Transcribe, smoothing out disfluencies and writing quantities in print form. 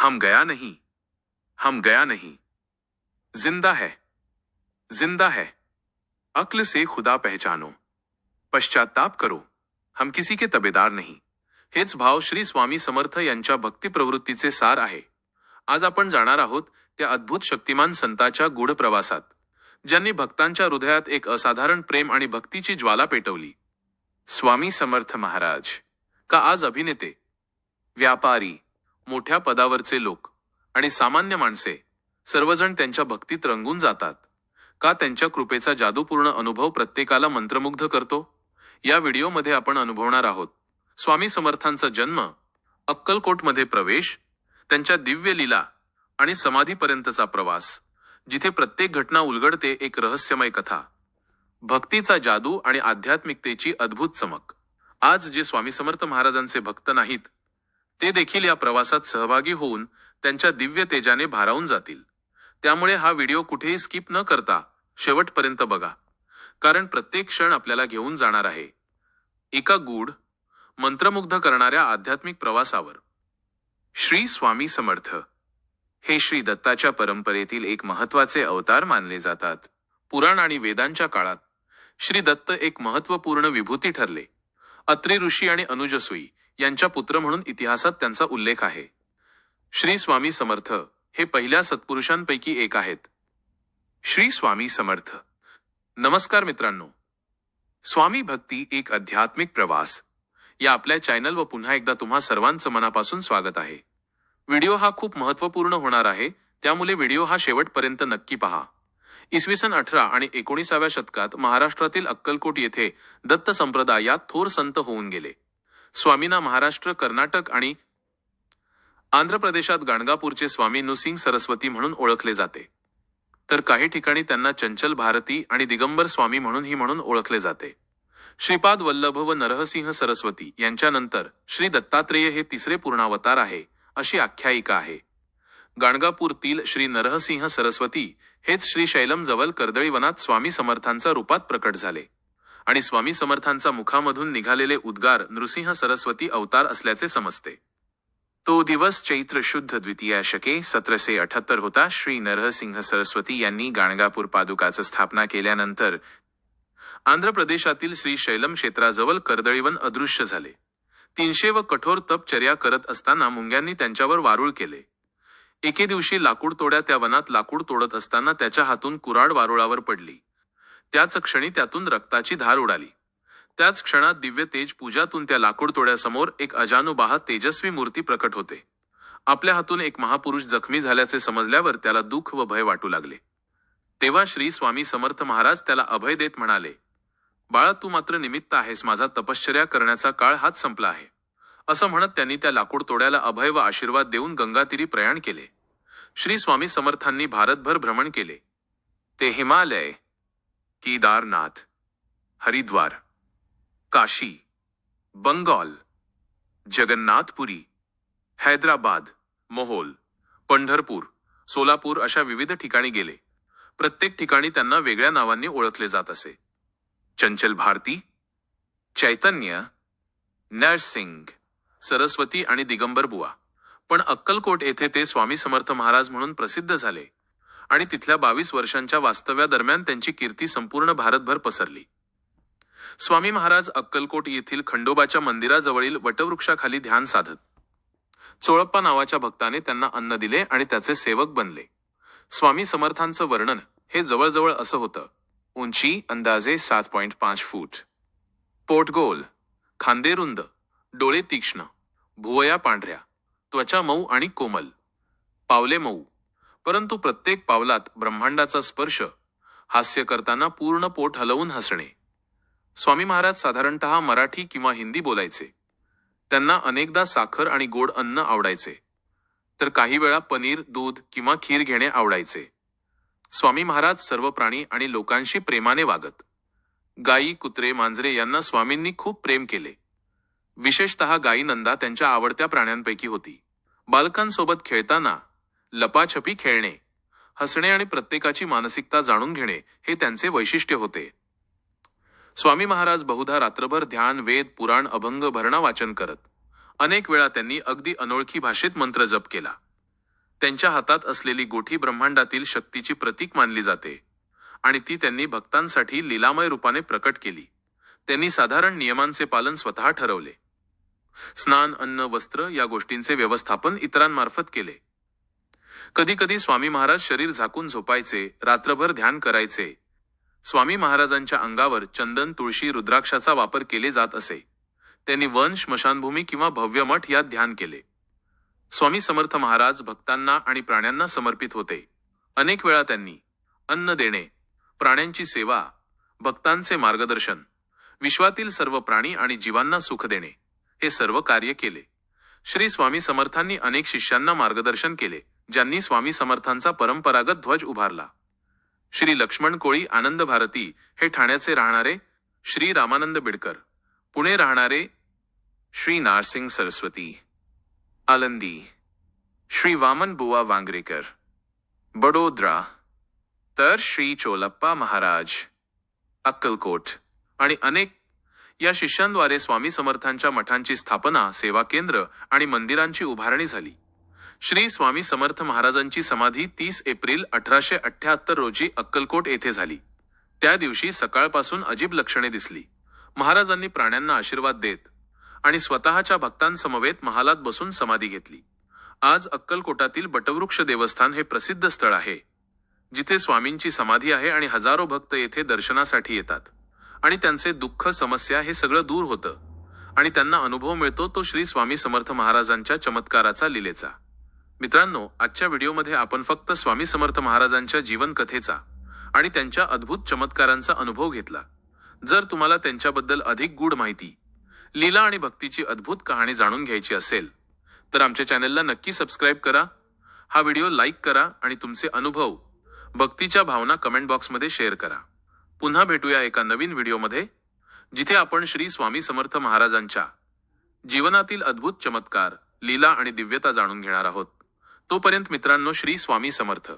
हम गया नहीं, हम गया नहीं, जिंदा है, जिंदा है, अक्ल से खुदा पहचानो, पश्चाताप करो, हम किसी के तबेदार नहीं. हेच भाव श्री स्वामी समर्थ यांच्या भक्ती प्रवृत्तीचे सार आहे. आज आपण जाणार आहोत त्या अद्भुत शक्तिमान संताच्या गूढ प्रवासात, ज्यांनी भक्तांच्या हृदयात एक असाधारण प्रेम आणि भक्तीची ज्वाला पेटवली. स्वामी समर्थ महाराज. का आज अभिनेते, व्यापारी, मोठ्या पदावरचे लोक आणि सामान्य माणसे सर्वजण त्यांच्या भक्तीत रंगून जातात? का त्यांच्या कृपेचा जादूपूर्ण अनुभव प्रत्येकाला मंत्रमुग्ध करतो? या व्हिडिओमध्ये आपण अनुभवणार आहोत स्वामी समर्थांचा जन्म, अक्कलकोटमध्ये प्रवेश, त्यांच्या दिव्य लीला आणि समाधीपर्यंतचा प्रवास, जिथे प्रत्येक घटना उलगडते एक रहस्यमय कथा, भक्तीचा जादू आणि आध्यात्मिकतेची अद्भुत चमक. आज जे स्वामी समर्थ महाराजांचे भक्त नाहीत, ते देखील या प्रवासात सहभागी होऊन त्यांच्या दिव्य तेजाने भारावून जातील. त्यामुळे हा व्हिडिओ कुठेही स्किप न करता शेवटपर्यंत बघा, कारण प्रत्येक क्षण आपल्याला घेऊन जाणार आहे एका गूढ, मंत्रमुग्ध करणाऱ्या आध्यात्मिक प्रवासावर. श्री स्वामी समर्थ हे श्री दत्ताच्या परंपरेतील एक महत्त्वाचे अवतार मानले जातात. पुराण आणि वेदांच्या काळात श्री दत्त एक महत्त्वपूर्ण विभूती ठरले. अत्रि ऋषी आणि अनुजसूई यांच्या पुत्र म्हणून इतिहासात त्यांचा उल्लेख आहे. श्री स्वामी समर्थ हे पहिल्या सत्पुरुषांपैकी एक आहेत. श्री स्वामी समर्थ. नमस्कार मित्रांनो, स्वामी भक्ती एक आध्यात्मिक प्रवास या आपल्या चॅनल व पुन्हा एकदा तुम्हा सर्वांचं मनापासून स्वागत आहे. व्हिडिओ हा खूप महत्त्वपूर्ण होणार आहे, त्यामुळे व्हिडिओ हा शेवटपर्यंत नक्की पहा. इसवी सन 18 आणि 19व्या शतकात महाराष्ट्रातील अक्कलकोट येथे दत्त संप्रदायात थोर संत होऊन गेले. स्वामींना महाराष्ट्र, कर्नाटक आणि आंध्र प्रदेशात गाणगापूरचे स्वामी नृसिंह सरस्वती म्हणून ओळखले जाते, तर काही ठिकाणी त्यांना चंचल भारती आणि दिगंबर स्वामी म्हणून ओळखले जाते. श्रीपाद वल्लभ व नरहसिंह सरस्वती यांच्यानंतर श्री दत्तात्रेय हे तिसरे पूर्णावतार आहे, अशी आख्यायिका आहे. गाणगापूरतील श्री नरहसिंह सरस्वती हेच श्री शैलम जवळ कर्दळी वनात स्वामी समर्थांच्या रूपात प्रकट झाले आणि स्वामी समर्थांच्या मुखामधून निघालेले उद्गार नृसिंह सरस्वती अवतार असल्याचे समजते. तो दिवस चैत्र शुद्ध द्वितीया शके 1778 होता. श्री नरहसिंह सरस्वती यांनी गाणगापूर पादुकाची स्थापना केल्यानंतर आंध्र प्रदेशातील श्री शैलम क्षेत्राजवळ कर्दळीवन अदृश्य झाले. 300 व कठोर तपचर्या करत असताना मुंग्यांनी त्यांच्यावर वारुळ केले. एके दिवशी लाकूड तोड्या त्या वनात लाकूड तोडत असताना त्याच्या हातून कुऱ्हाड वारुळावर पडली. त्याच क्षणी त्यातून रक्ताची धार उडाली. त्याच क्षणात दिव्य तेज पूजातून त्या लाकूड तोड्यासमोर एक अजानुबाह तेजस्वी मूर्ती प्रकट होते. आपल्या हातून एक महापुरुष जखमी झाल्याचे समजल्यावर त्याला दुःख व भय वाटू लागले. तेव्हा श्री स्वामी समर्थ महाराज त्याला अभय देत म्हणाले, बाळा, तू मात्र निमित्त आहेस, माझा तपश्चर्या करण्याचा काळ हाच संपला आहे. असं म्हणत त्यांनी त्या लाकूड तोड्याला अभय व आशीर्वाद देऊन गंगातीरी प्रयाण केले. श्री स्वामी समर्थांनी भारतभर भ्रमण केले. ते हिमालय, केदारनाथ, हरिद्वार, काशी, बंगाल, जगन्नाथपुरी, हैदराबाद, मोहोल, पंढरपूर, सोलापूर अशा विविध ठिकाणी गेले. प्रत्येक ठिकाणी त्यांना वेगळ्या नावांनी ओळखले जात असे. चंचल भारती, चैतन्य, नरसिंग, सरस्वती आणि दिगंबर बुवा. पण अक्कलकोट येथे ते स्वामी समर्थ महाराज म्हणून प्रसिद्ध झाले आणि तिथल्या 22 वर्षांच्या वास्तव्यादरम्यान त्यांची कीर्ती संपूर्ण भारतभर पसरली. स्वामी महाराज अक्कलकोट येथील खंडोबाच्या मंदिराजवळील वटवृक्षाखाली ध्यान साधत. चोळप्पा नावाच्या भक्ताने त्यांना अन्न दिले आणि त्याचे सेवक बनले. स्वामी समर्थांचं वर्णन हे जवळजवळ असं होतं. उंची अंदाजे 7.5 फूट, पोट गोल, खांदे रुंद, डोळे तीक्ष्ण, भुवया पांढऱ्या, त्वचा मऊ आणि कोमल, पावले मऊ, परंतु प्रत्येक पावलात ब्रह्मांडाचा स्पर्श, हास्य करताना पूर्ण पोट हलवून हसणे. स्वामी महाराज साधारणतः मराठी किंवा हिंदी बोलायचे. त्यांना अनेकदा साखर आणि गोड अन्न आवडायचे, तर काही वेळा पनीर, दूध किंवा खीर घेणे आवडायचे. स्वामी महाराज सर्व प्राणी आणि लोकांशी प्रेमाने वागत. गायी, कुत्रे, मांजरे यांना स्वामींनी खूप प्रेम केले. विशेषतः गायी नंदा त्यांच्या आवडत्या प्राण्यांपैकी होती. बालकांसोबत खेळताना लपाछपी खेळणे, हसणे आणि प्रत्येकाची मानसिकता जाणून घेणे हे त्यांचे वैशिष्ट्य होते. स्वामी महाराज बहुधा रात्रभर ध्यान, वेद, पुराण, अभंग, भरणा वाचन करत. अनेक वेळा त्यांनी अगदी अनोळखी भाषेत मंत्र जप केला. त्यांच्या हातात असलेली गोठी ब्रह्मांडातील शक्तीची प्रतीक मानली जाते आणि ती त्यांनी भक्तांसाठी लीलामय रूपाने प्रकट केली. त्यांनी साधारण नियमांचे पालन स्वतः ठरवले. स्नान, अन्न, वस्त्र या गोष्टींचे व्यवस्थापन इतरांमार्फत केले. कधी कधी स्वामी महाराज शरीर झाकून झोपायचे, रात्रभर ध्यान करायचे. स्वामी महाराजांच्या अंगावर चंदन, तुळशी, रुद्राक्षाचा वापर केले जात असे. त्यांनी वन, स्मशानभूमी किंवा भव्य मठ यात ध्यान केले. स्वामी समर्थ महाराज भक्तांना आणि प्राण्यांना समर्पित होते. अनेक वेळा त्यांनी अन्न देणे, प्राण्यांची सेवा, भक्तांचे मार्गदर्शन, विश्वातील सर्व प्राणी आणि जीवांना सुख देणे हे सर्व कार्य केले. श्री स्वामी समर्थांनी अनेक शिष्यांना मार्गदर्शन केले, ज्यांनी स्वामी समर्थांचा परंपरागत ध्वज उभारला. श्री लक्ष्मण कोळी आनंद भारती हे ठाण्याचे राहणारे, श्री रामानंद बिडकर पुणे राहणारे, श्री नारसिंग सरस्वती आलंदी, श्री वामन बुवा वांगरेकर बडोदरा, तर श्री चोलप्पा महाराज अक्कलकोट आणि अनेक या शिष्यांद्वारे स्वामी समर्थांच्या मठांची स्थापना, सेवा केंद्र आणि मंदिरांची उभारणी झाली. श्री स्वामी समर्थ महाराजांची समाधी 30 एप्रिल 1878 रोजी अक्कलकोट येथे झाली. त्या दिवशी सकाळपासून अजीब लक्षणे दिसली. महाराजांनी प्राण्यांना आशीर्वाद देत आणि स्वतःच्या भक्तांसमवेत महालात बसून समाधी घेतली. आज अक्कलकोटातील बटवृक्ष देवस्थान हे प्रसिद्ध स्थळ आहे, जिथे स्वामींची समाधी आहे आणि हजारो भक्त येथे दर्शनासाठी येतात आणि त्यांचे दुःख, समस्या हे सगळं दूर होतं आणि त्यांना अनुभव मिळतो तो श्री स्वामी समर्थ महाराजांच्या चमत्काराचा, लीलेचा. मित्रांनो, आजच्या व्हिडिओमध्ये आपण फक्त स्वामी समर्थ महाराजांच्या जीवन कथेचा आणि त्यांच्या अद्भुत चमत्कारांचा अनुभव घेतला. जर तुम्हाला त्यांच्याबद्दल अधिक गूढ माहिती, लीला आणि भक्तीची अद्भुत कहाणी जाणून घ्यायची असेल तर आमच्या चॅनलला नक्की सबस्क्राईब करा, हा व्हिडिओ लाईक करा आणि तुमचे अनुभव, भक्तीच्या भावना कमेंट बॉक्समध्ये शेअर करा. पुन्हा भेटूया एका नवीन व्हिडिओमध्ये, जिथे आपण श्री स्वामी समर्थ महाराजांच्या जीवनातील अद्भुत चमत्कार, लीला आणि दिव्यता जाणून घेणार आहोत. तोपर्यंत मित्रांनो, श्री स्वामी समर्थ.